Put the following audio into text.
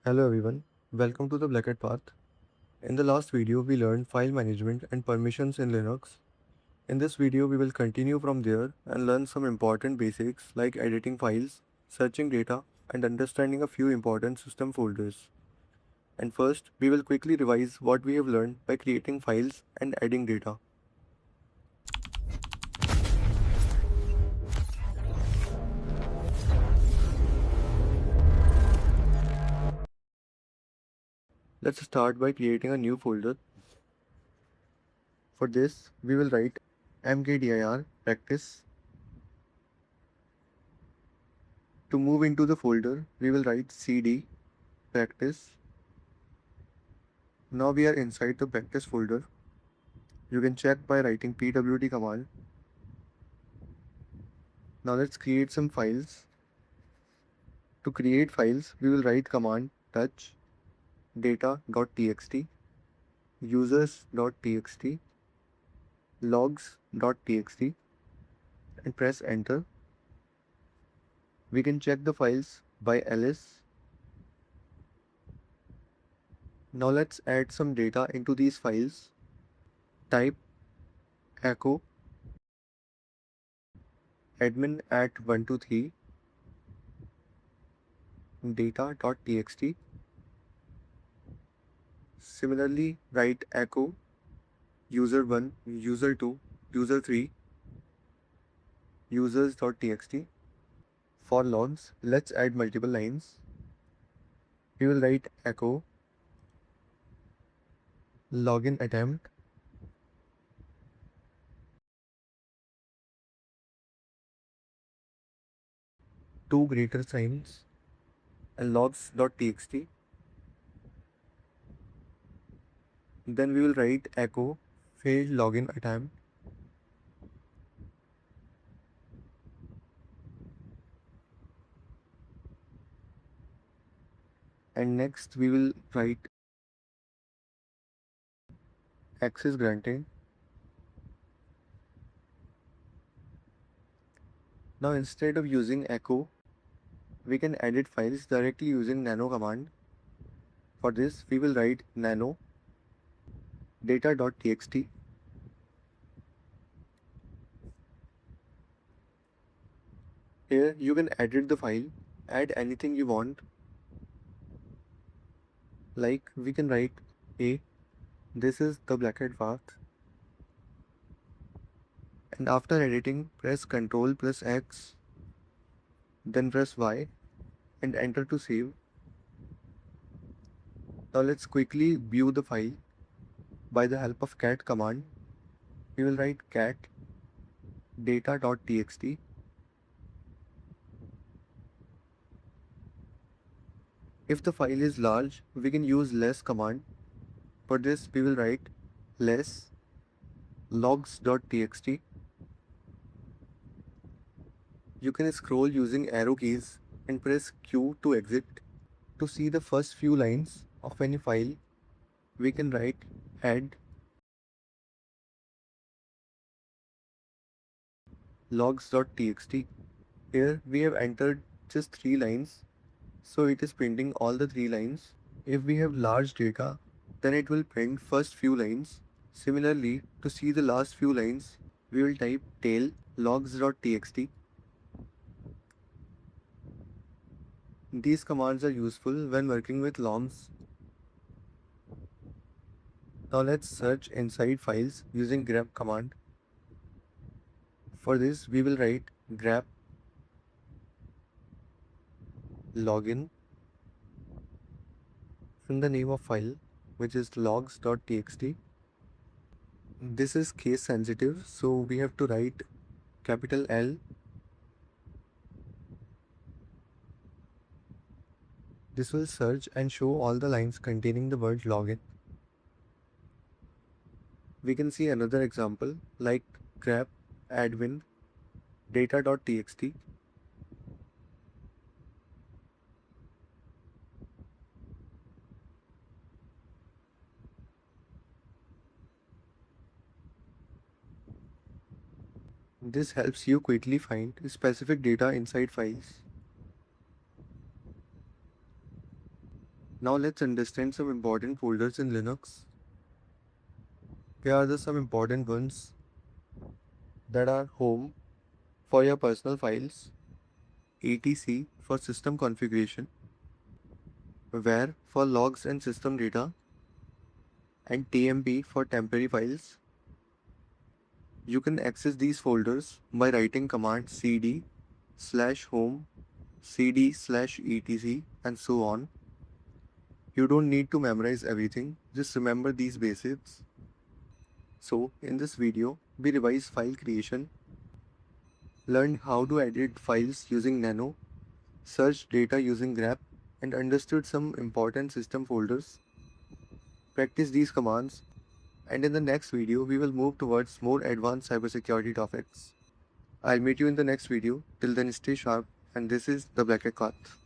Hello everyone, welcome to the BlackHat path. In the last video, we learned file management and permissions in Linux. In this video, we will continue from there and learn some important basics like editing files, searching data, and understanding a few important system folders. And first, we will quickly revise what we have learned by creating files and adding data. Let's start by creating a new folder. For this, we will write mkdir practice. To move into the folder, we will write cd practice. Now we are inside the practice folder. You can check by writing pwd command. Now let's create some files. To create files, we will write command touch data.txt, users.txt, logs.txt and press enter. We can check the files by ls. Now let's add some data into these files. Type echo admin at 123 data.txt. Similarly, write echo user1, user2, user3, users.txt. For logs, let's add multiple lines. We will write echo login attempt, two greater signs, and logs.txt. Then we will write echo failed login attempt. And next we will write access granted. Now instead of using echo, we can edit files directly using nano command. For this, we will write nano data.txt. Here you can edit the file, add anything you want. Like we can write this is the BlackHat path. And after editing, press Ctrl plus X, then press Y and enter to save. Now let's quickly view the file. By the help of cat command, we will write cat data.txt. If the file is large, we can use less command. For this, we will write less logs.txt. You can scroll using arrow keys and press Q to exit. To see the first few lines of any file, we can write add logs.txt. Here we have entered just 3 lines, so it is printing all the 3 lines. If we have large data, then it will print first few lines. Similarly, to see the last few lines, we will type tail logs.txt. These commands are useful when working with LOMs. Now let's search inside files using grep command. For this, we will write grep login from the name of file, which is logs.txt. This is case sensitive, so we have to write capital L. This will search and show all the lines containing the word login. We can see another example like grep admin data.txt. This helps you quickly find specific data inside files. Now let's understand some important folders in Linux. Here are some important ones that are home for your personal files, etc for system configuration, var for logs and system data, and tmp for temporary files. You can access these folders by writing command cd/home, cd/etc and so on. You don't need to memorize everything, just remember these basics. So in this video, we revise file creation, learned how to edit files using nano, searched data using grep, and understood some important system folders. Practice these commands, and in the next video we will move towards more advanced cybersecurity topics. I'll meet you in the next video. Till then, stay sharp, and this is the BlackHat.